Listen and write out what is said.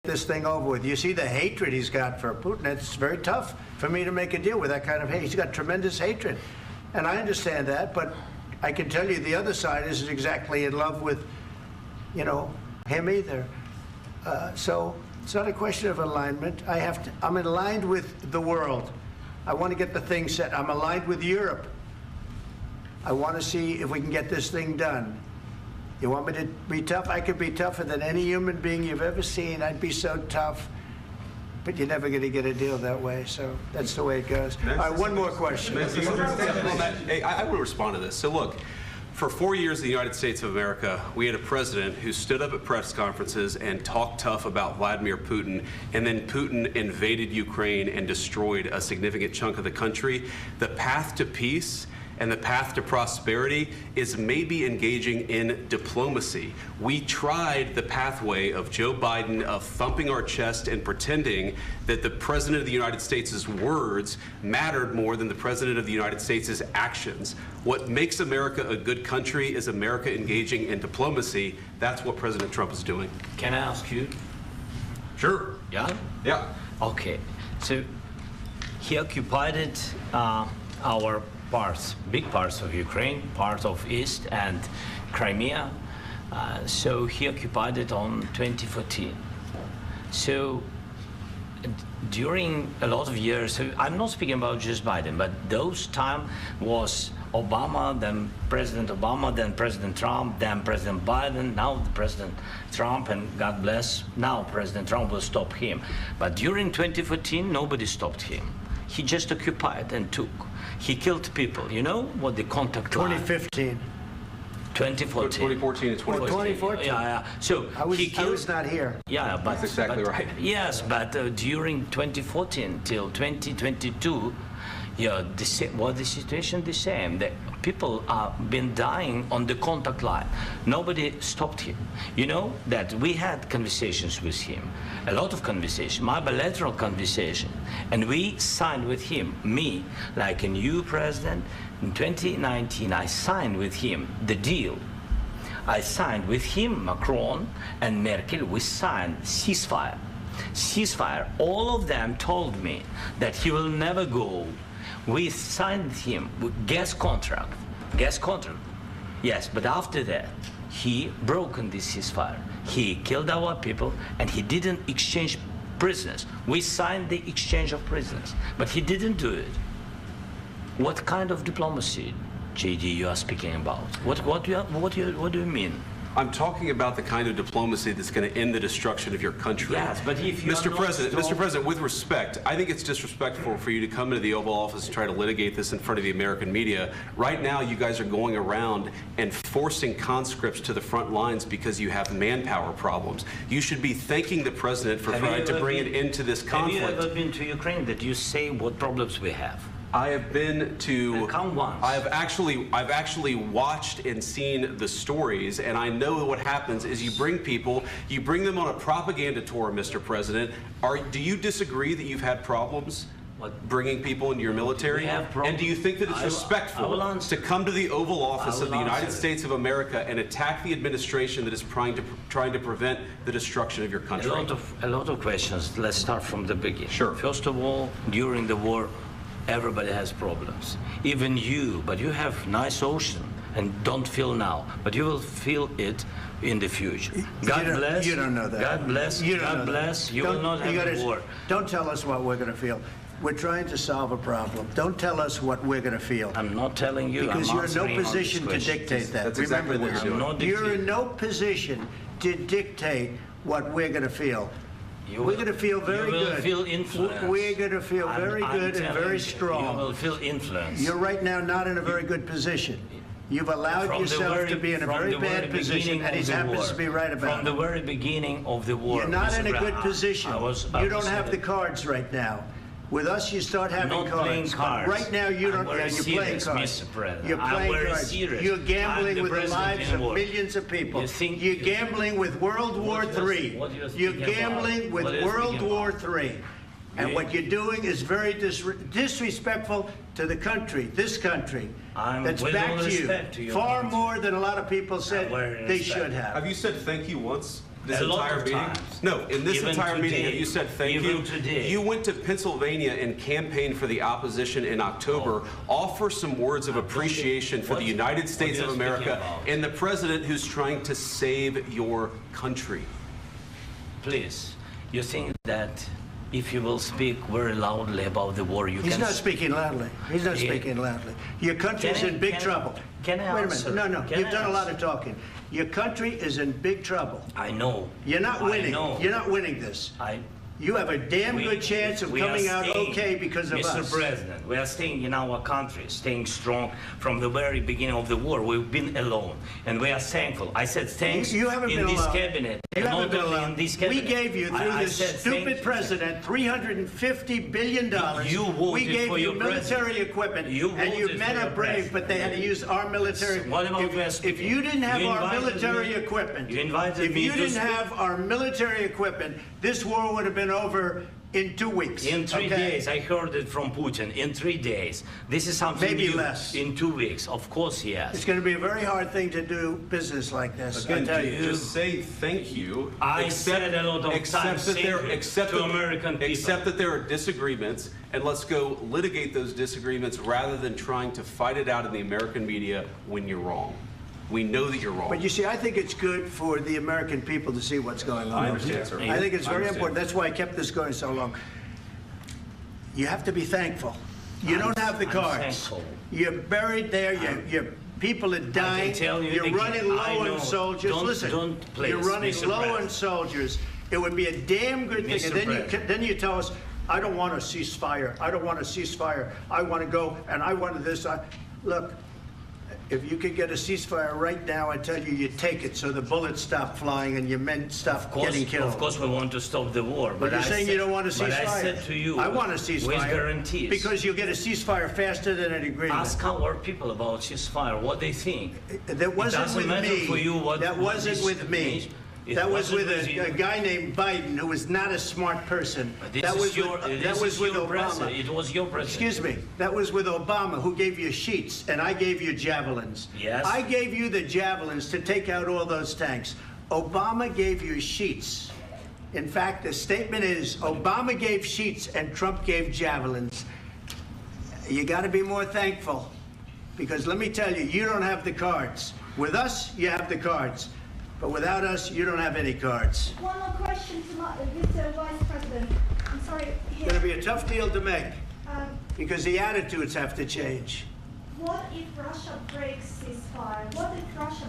this thing over with. You see the hatred he's got for Putin. It's very tough for me to make a deal with that kind of hate. He's got tremendous hatred. And I understand that, but I can tell you the other side isn't exactly in love with, you know, him either. So it's not a question of alignment. I'm aligned with the world. I want to get the thing set. I'm aligned with Europe. I want to see if we can get this thing done. You want me to be tough? I could be tougher than any human being you've ever seen. I'd be so tough. But you're never going to get a deal that way, so that's the way it goes. All right, one more question. Hey, I will respond to this. So look, for 4 years in the United States of America, we had a president who stood up at press conferences and talked tough about Vladimir Putin, and then Putin invaded Ukraine and destroyed a significant chunk of the country. The path to peace and the path to prosperity is maybe engaging in diplomacy. We tried the pathway of Joe Biden of thumping our chest and pretending that the President of the United States' words mattered more than the President of the United States' actions. What makes America a good country is America engaging in diplomacy. That's what President Trump is doing. Can I ask you? Sure. Yeah? Yeah. Okay. So he occupied our parts, big parts of Ukraine, part of East and Crimea. So he occupied it on 2014. So during a lot of years, so I'm not speaking about just Biden, but those time was Obama, then President Obama, then President Trump, then President Biden, now the President Trump, and God bless, now President Trump will stop him. But during 2014, nobody stopped him. He just occupied and took. He killed people. You know what the contact line? 2015. 2014. 2014 and 2014. 2014. Yeah. So I was not here. Yeah, but that's exactly right. Yes, but during 2014 till 2022, yeah, the situation the same. The people have been dying on the contact line. Nobody stopped him. You know that we had conversations with him, a lot of conversation, my bilateral conversation, and we signed with him, me, like a new president. In 2019, I signed with him the deal. I signed with him, Macron and Merkel, we signed ceasefire. Ceasefire, all of them told me that he will never go. We signed him with gas contract, yes, but after that, he broken this ceasefire. He killed our people and he didn't exchange prisoners. We signed the exchange of prisoners, but he didn't do it. What kind of diplomacy, JD, you are speaking about? What do you mean? I'm talking about the kind of diplomacy that's going to end the destruction of your country. Yes, but if you Mr. President, with respect, I think it's disrespectful for you to come into the Oval Office and try to litigate this in front of the American media. Right now, you guys are going around and forcing conscripts to the front lines because you have manpower problems. You should be thanking the President for trying to bring an end to this conflict. Have you ever been to Ukraine that you say what problems we have? I have been to. Come once. I've actually watched and seen the stories, and I know what happens is you bring them on a propaganda tour, Mr. President. Do you disagree that you've had problems bringing people into your military? And do you think that it's respectful to come to the Oval Office of the United States of America and attack the administration that is trying to prevent the destruction of your country? A lot of questions. Let's start from the beginning. Sure. First of all, during the war, everybody has problems, even you, but you have nice ocean and don't feel now, but you will feel it in the future. God bless. You don't know that. God bless. God bless. You will not have a war. Don't tell us what we're going to feel. We're trying to solve a problem. Don't tell us what we're going to feel. I'm not telling you. Because you're in no position to dictate that. That's exactly what you're doing. You're in no position to dictate what we're going to feel. We're going to feel very good. You will feel influence. We're going to feel very good and very strong. You will feel influence. You're right now not in a very good position. You've allowed yourself to be in a very bad position, and he happens to be right about it. From the very beginning of the war. You're not in a good position. You don't have the cards right now. With us, you start having cards. Playing cards. Right now, you don't. You're playing cards. You're playing cards. You're gambling with the lives of millions of people. You're gambling with World War III. You're gambling with World War III. And what you're doing is very disrespectful to the country, this country, that's back to you, far more than a lot of people said they should have. Have you said thank you once? this A lot entire of meeting? times. No, in this Even entire meeting, have today. you said thank Even you? today. You went to Pennsylvania and campaigned for the opposition in October. Offer some words of appreciation for the United States what of you're America speaking about. and the president who's trying to save your country. Please, you think that if you will speak very loudly about the war, you He's can... not speaking loudly. He's not Yeah. speaking loudly. Your country is Can I- in big can I- trouble. can I Wait a answer? minute. No, Can you've I done a lot answer? of talking. Your country is in big trouble. I know. You're not winning. I know. You're not winning this. I... You have a damn good chance of we are coming out staying, okay because of Mr. us. President, we are staying in our country, staying strong from the very beginning of the war. We've been alone, and we are thankful. I said thanks You haven't in been this alone. cabinet. You and haven't not been only alone. in this We cabinet. gave you, through I this said stupid thank you. president, $350 billion. You voted We gave for you your military president. equipment, You and you voted men for are your brave, president. but they had to use our military. What about if, West if you didn't have You our invited military me- equipment, you invited if me you to didn't speak. have our military equipment, this war would have been over in 2 weeks. In 3 okay? days, I heard it from Putin. In 3 days, this is something Maybe new. less. In 2 weeks, of course, yes. It's going to be a very hard thing to do business like this. I Again, tell you. just say thank you. I said a lot of accept times that thank there, you accept to that- American people. Accept that there are disagreements, and let's go litigate those disagreements rather than trying to fight it out in the American media when you're wrong. We know that you're wrong. But you see, I think it's good for the American people to see what's going on. I understand, sir. I think it's I very understand. important. That's why I kept this going so long. You have to be thankful. You don't have the I'm cards. thankful. You're buried there. Your people are dying. tell you You're again, running I low know. on soldiers. Don't- Listen, don't please, you're running Mr. low on President. soldiers. It would be a damn good thing. Mr. And then President. then you tell us, I don't want a ceasefire. I don't want a ceasefire. I want to go and I want this. Look. If you could get a ceasefire right now, I tell you, you take it so the bullets stop flying and your men stop getting killed. Of course, we want to stop the war. But you're I saying said- you don't want a ceasefire. But I said to you, I want a ceasefire. with guarantees. Because you'll get a ceasefire faster than an agreement. Ask our people about ceasefire, what they think. That wasn't doesn't with matter me. for you what- That what wasn't is- with me. It That was wasn't with with you. a guy named Biden, who was not a smart person. This That is was your, with, this that was is with your Obama. president. It was your president. Excuse me. That was with Obama, who gave you sheets, and I gave you javelins. Yes. I gave you the javelins to take out all those tanks. Obama gave you sheets. In fact, the statement is Obama gave sheets and Trump gave javelins. You got to be more thankful, because let me tell you, you don't have the cards. With us, you have the cards. But without us, you don't have any cards. One more question to Mr. Vice President. I'm sorry. It's going to be a tough deal to make, Um, because the attitudes have to change. what if Russia breaks ceasefire? What if Russia